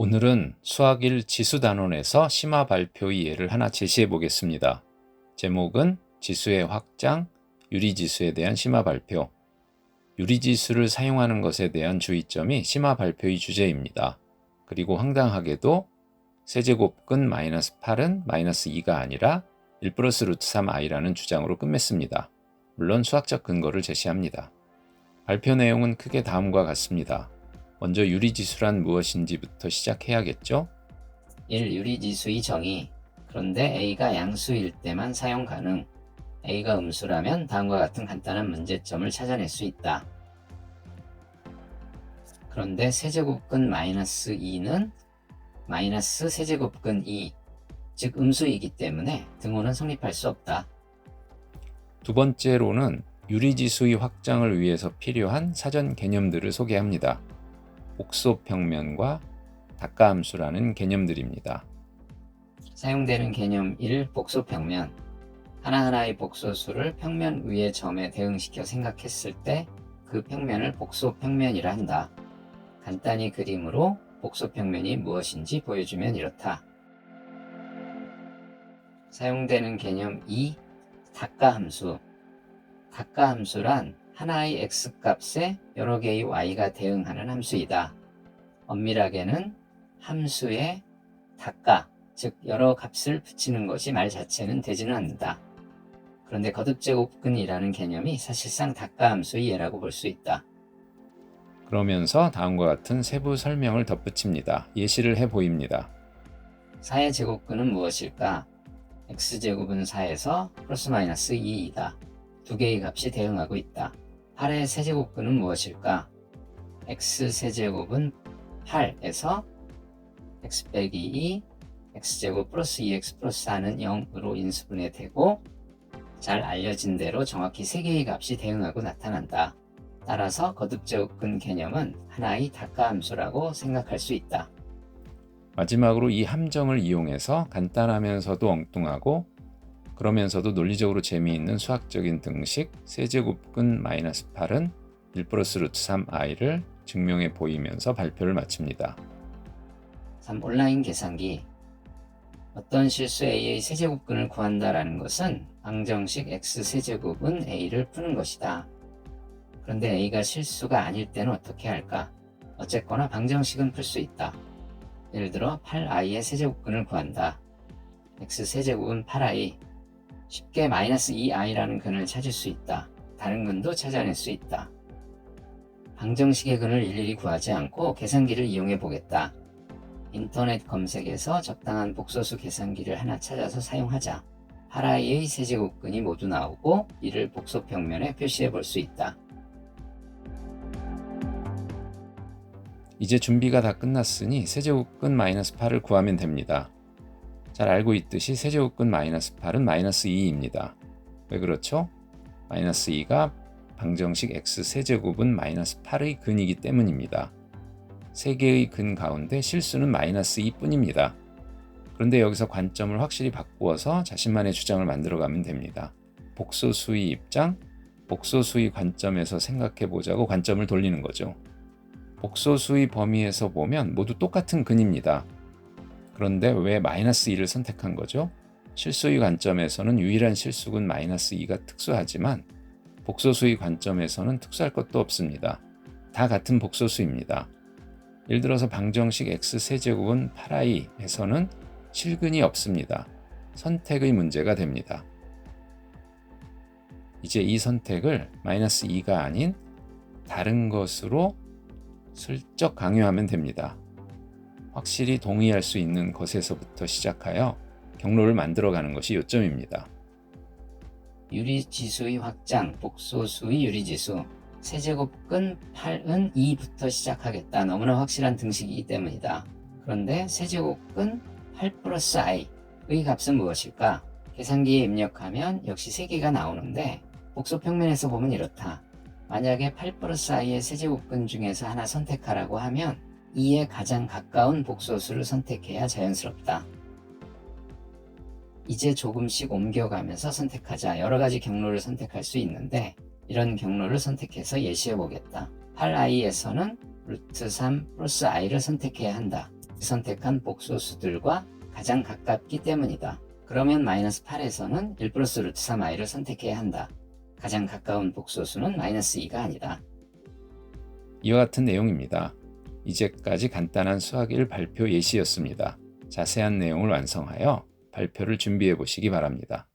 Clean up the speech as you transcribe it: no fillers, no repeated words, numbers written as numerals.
오늘은 수학 1 지수단원에서 심화 발표의 예를 하나 제시해 보겠습니다. 제목은 지수의 확장, 유리지수에 대한 심화 발표. 유리지수를 사용하는 것에 대한 주의점이 심화 발표의 주제입니다. 그리고 황당하게도 세제곱근 -8은 -2가 아니라 1 플러스 루트 3i라는 주장으로 끝맺습니다. 물론 수학적 근거를 제시합니다. 발표 내용은 크게 다음과 같습니다. 먼저 유리지수란 무엇인지부터 시작해야겠죠? 1. 유리지수의 정의. 그런데 A가 양수일 때만 사용 가능. A가 음수라면 다음과 같은 간단한 문제점을 찾아낼 수 있다. 그런데 세제곱근 -2는 마이너스 세제곱근 2, 즉 음수이기 때문에 등호는 성립할 수 없다. 두 번째로는 유리지수의 확장을 위해서 필요한 사전 개념들을 소개합니다. 복소평면과 닭가함수라는 개념들입니다. 사용되는 개념 1. 복소평면. 하나하나의 복소수를 평면 위의 점에 대응시켜 생각했을 때 그 평면을 복소평면이라 한다. 간단히 그림으로 복소평면이 무엇인지 보여주면 이렇다. 사용되는 개념 2. 닭가함수. 닭가함수란 하나의 x값에 여러 개의 y가 대응하는 함수이다. 엄밀하게는 함수에 닭가, 즉 여러 값을 붙이는 것이 말 자체는 되지는 않는다. 그런데 거듭제곱근이라는 개념이 사실상 닭가함수의 예라고 볼 수 있다. 그러면서 다음과 같은 세부 설명을 덧붙입니다. 예시를 해보입니다. 4의 제곱근은 무엇일까? x제곱은 4에서 플러스 마이너스 2이다. 두 개의 값이 대응하고 있다. 8의 세제곱근은 무엇일까? x세제곱은 8에서 x 빼기 2, x제곱 플러스 2x 플러스 4는 0으로 인수분해 되고 잘 알려진 대로 정확히 3개의 값이 대응하고 나타난다. 따라서 거듭제곱근 개념은 하나의 닭가함수라고 생각할 수 있다. 마지막으로 이 함정을 이용해서 간단하면서도 엉뚱하고 그러면서도 논리적으로 재미있는 수학적인 등식 세제곱근 -8은 1 플러스 루트 3i를 증명해 보이면서 발표를 마칩니다. 3. 온라인 계산기. 어떤 실수 a의 세제곱근을 구한다라는 것은 방정식 x세제곱은 a를 푸는 것이다. 그런데 a가 실수가 아닐 때는 어떻게 할까? 어쨌거나 방정식은 풀 수 있다. 예를 들어 8i의 세제곱근을 구한다. x세제곱은 8i. 쉽게 -2i라는 근을 찾을 수 있다. 다른 근도 찾아낼 수 있다. 방정식의 근을 일일이 구하지 않고 계산기를 이용해 보겠다. 인터넷 검색에서 적당한 복소수 계산기를 하나 찾아서 사용하자. 8i의 세제곱근이 모두 나오고 이를 복소평면에 표시해 볼 수 있다. 이제 준비가 다 끝났으니 세제곱근 -8을 구하면 됩니다. 잘 알고 있듯이 세제곱근 -8은 -2입니다. 왜 그렇죠? -2가 방정식 x세제곱은 -8의 근이기 때문입니다. 3개의 근 가운데 실수는 -2 뿐입니다. 그런데 여기서 관점을 확실히 바꾸어서 자신만의 주장을 만들어가면 됩니다. 복소수의 입장, 복소수의 관점에서 생각해보자고 관점을 돌리는 거죠. 복소수의 범위에서 보면 모두 똑같은 근입니다. 그런데 왜 -2를 선택한 거죠? 실수의 관점에서는 유일한 실수근 -2가 특수하지만 복소수의 관점에서는 특수할 것도 없습니다. 다 같은 복소수입니다. 예를 들어서 방정식 x세제곱은 8i에서는 실근이 없습니다. 선택의 문제가 됩니다. 이제 이 선택을 -2가 아닌 다른 것으로 슬쩍 강요하면 됩니다. 확실히 동의할 수 있는 것에서부터 시작하여 경로를 만들어가는 것이 요점입니다. 유리지수의 확장, 복소수의 유리지수. 세제곱근 8은 2부터 시작하겠다. 너무나 확실한 등식이기 때문이다. 그런데 세제곱근 8 플러스 i의 값은 무엇일까? 계산기에 입력하면 역시 3개가 나오는데 복소평면에서 보면 이렇다. 만약에 8 플러스 i의 세제곱근 중에서 하나 선택하라고 하면 2에 가장 가까운 복소수를 선택해야 자연스럽다. 이제 조금씩 옮겨가면서 선택하자. 여러 가지 경로를 선택할 수 있는데 이런 경로를 선택해서 예시해 보겠다. 8i에서는 루트 3 플러스 i를 선택해야 한다. 선택한 복소수들과 가장 가깝기 때문이다. 그러면 마이너스 8에서는 1 플러스 루트 3i를 선택해야 한다. 가장 가까운 복소수는 마이너스 2가 아니다. 이와 같은 내용입니다. 이제까지 간단한 수학 1 발표 예시였습니다. 자세한 내용을 완성하여 발표를 준비해 보시기 바랍니다.